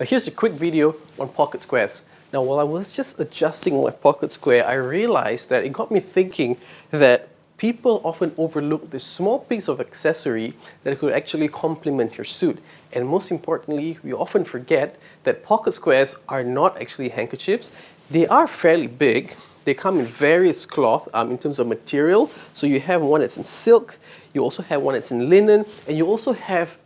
Here's a quick video on pocket squares. Now, while I was just adjusting my pocket square, I realized that it got me thinking that people often overlook this small piece of accessory that could actually complement your suit. And most importantly, we often forget that pocket squares are not actually handkerchiefs. They are fairly big. They come in various cloth in terms of material. So you have one that's in silk, you also have one that's in linen, and you also have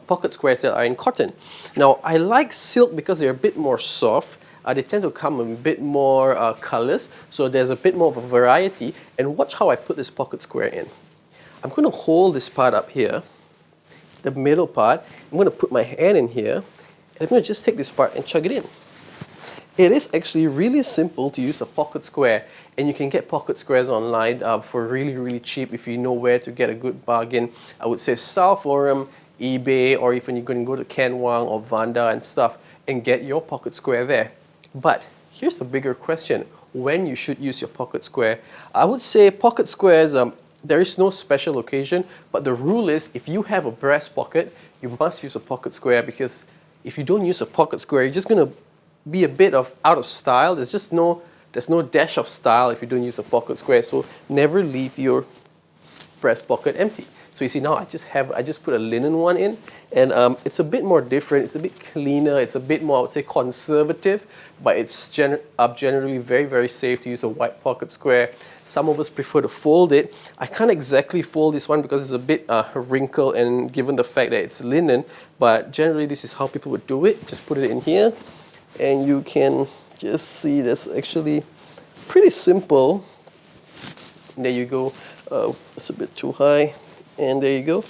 pocket squares that are in cotton. Now, I like silk because they're a bit more soft. They tend to come in a bit more colors, so there's a bit more of a variety. And watch how I put this pocket square in. I'm going to hold this part up here, the middle part. I'm going to put my hand in here, and I'm going to just take this part and chug it in. It is actually really simple to use a pocket square, and you can get pocket squares online for really cheap if you know where to get a good bargain. I would say Style Forum, eBay, or even you're going to go to Kentwang or Vanda and stuff and get your pocket square there. But here's the bigger question: when you should use your pocket square. I would say pocket squares, there is no special occasion, but the rule is if you have a breast pocket, you must use a pocket square, because if you don't use a pocket square, you're just going to be a bit of out of style. There's no dash of style if you don't use a pocket square. So never leave your breast pocket empty. So you see now I just put a linen one in, and it's a bit more different. It's a bit cleaner. It's a bit more, I would say, conservative, but it's generally very safe to use a white pocket square. Some of us prefer to fold it. I can't exactly fold this one because it's a bit wrinkled, and given the fact that it's linen, but generally this is how people would do it. Just put it in here, and you can just see that's actually pretty simple. And there you go. It's a bit too high. And there you go.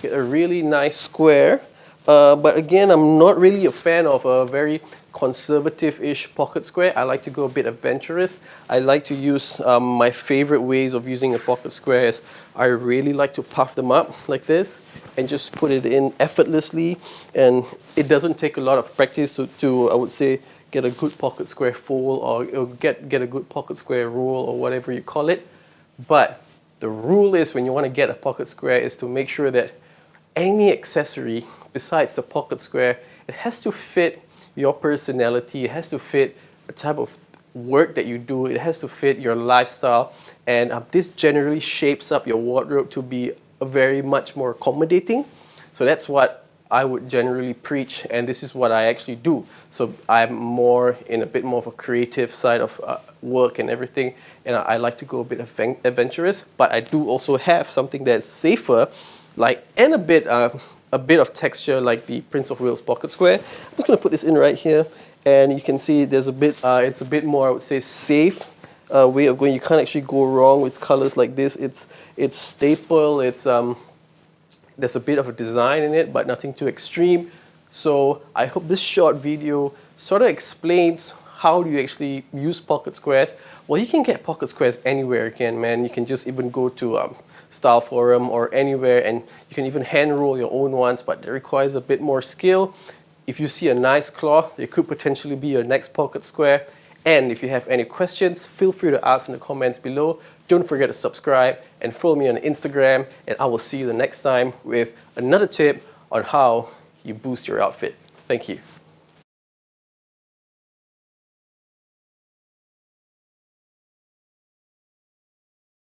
Get a really nice square. But again, I'm not really a fan of a very conservative-ish pocket square. I like to go a bit adventurous. I like to use my favorite ways of using a pocket square is I really like to puff them up like this and just put it in effortlessly. And it doesn't take a lot of practice to I would say, get a good pocket square fold or get a good pocket square roll or whatever you call it. But the rule is when you want to get a pocket square is to make sure that any accessory besides the pocket square, it has to fit your personality, it has to fit the type of work that you do, it has to fit your lifestyle, and this generally shapes up your wardrobe to be very much more accommodating. So that's what I would generally preach, and this is what I actually do. So I'm more in a bit more of a creative side of work and everything, and I like to go a bit adventurous, but I do also have something that's safer, and a bit of texture, like the Prince of Wales pocket square. I'm just going to put this in right here, and you can see there's a bit. It's a bit more, I would say, safe way of going. You can't actually go wrong with colors like this. It's staple. There's a bit of a design in it, but nothing too extreme. So I hope this short video sort of explains how do you actually use pocket squares. Well, you can get pocket squares anywhere again, man. You can just even go to Style Forum or anywhere, and you can even hand roll your own ones, but it requires a bit more skill. If you see a nice cloth, it could potentially be your next pocket square. And if you have any questions, feel free to ask in the comments below. Don't forget to subscribe and follow me on Instagram, and I will see you the next time with another tip on how you boost your outfit. Thank you.